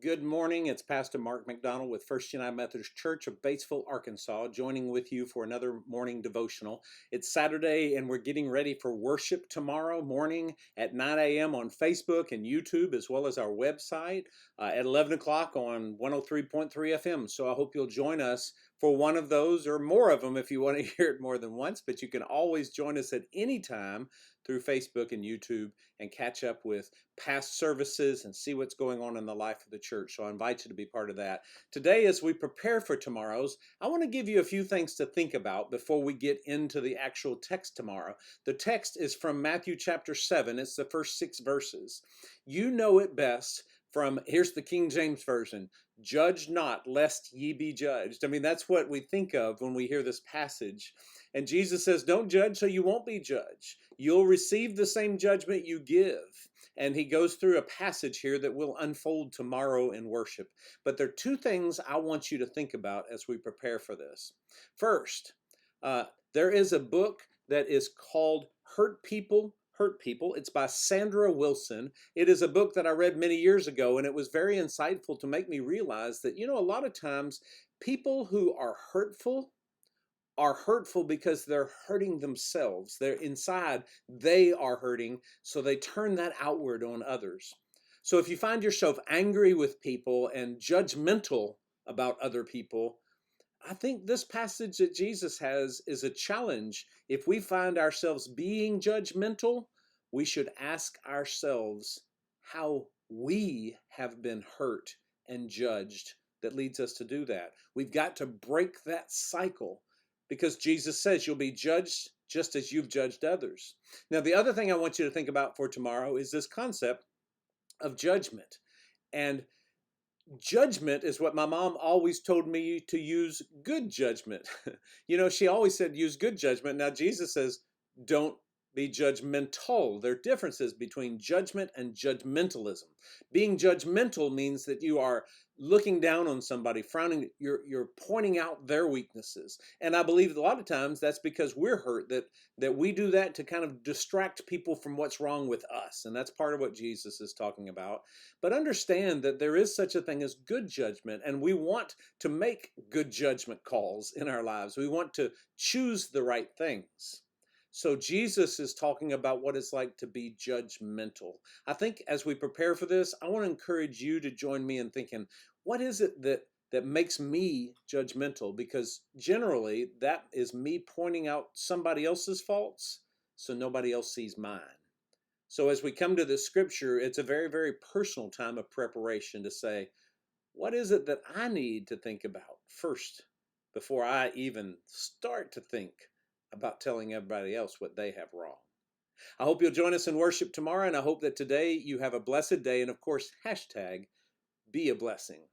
Good morning. It's Pastor Mark McDonald with First United Methodist Church of Batesville, Arkansas, joining with you for another morning devotional. It's Saturday, and we're getting ready for worship tomorrow morning at 9 a.m. on Facebook and YouTube, as well as our website at 11 o'clock on 103.3 FM. So I hope you'll join us for one of those or more of them if you want to hear it more than once. But you can always join us at any time through Facebook and YouTube and catch up with past services and see what's going on in the life of the church. So I invite you to be part of that. Today, as we prepare for tomorrow's, I want to give you a few things to think about before we get into the actual text tomorrow. The text is from Matthew chapter 7. It's the first 6 verses. You know it best from, here's the King James Version, judge not lest ye be judged. I mean, that's what we think of when we hear this passage. And Jesus says, don't judge so you won't be judged. You'll receive the same judgment you give. And he goes through a passage here that will unfold tomorrow in worship. But there are two things I want you to think about as we prepare for this. First, there is a book that is called Hurt People, Hurt People. It's by Sandra Wilson. It is a book that I read many years ago, and it was very insightful to make me realize that, a lot of times people who are hurtful because they're hurting themselves. They're inside, they are hurting, so they turn that outward on others. So if you find yourself angry with people and judgmental about other people, I think this passage that Jesus has is a challenge. If we find ourselves being judgmental, we should ask ourselves how we have been hurt and judged that leads us to do that. We've got to break that cycle, because Jesus says you'll be judged just as you've judged others. Now, the other thing I want you to think about for tomorrow is this concept of judgment. And judgment is what my mom always told me to use good judgment. She always said use good judgment. Now, Jesus says don't be judgmental. There are differences between judgment and judgmentalism. Being judgmental means that you are looking down on somebody, frowning, you're pointing out their weaknesses. And I believe a lot of times that's because we're hurt, that we do that to kind of distract people from what's wrong with us. And that's part of what Jesus is talking about. But understand that there is such a thing as good judgment, and we want to make good judgment calls in our lives. We want to choose the right things. So Jesus is talking about what it's like to be judgmental. I think as we prepare for this, I want to encourage you to join me in thinking, what is it that makes me judgmental? Because generally that is me pointing out somebody else's faults so nobody else sees mine. So as we come to this scripture, it's a very, very personal time of preparation to say, what is it that I need to think about first before I even start to think about telling everybody else what they have wrong? I hope you'll join us in worship tomorrow, and I hope that today you have a blessed day, and of course, hashtag be a blessing.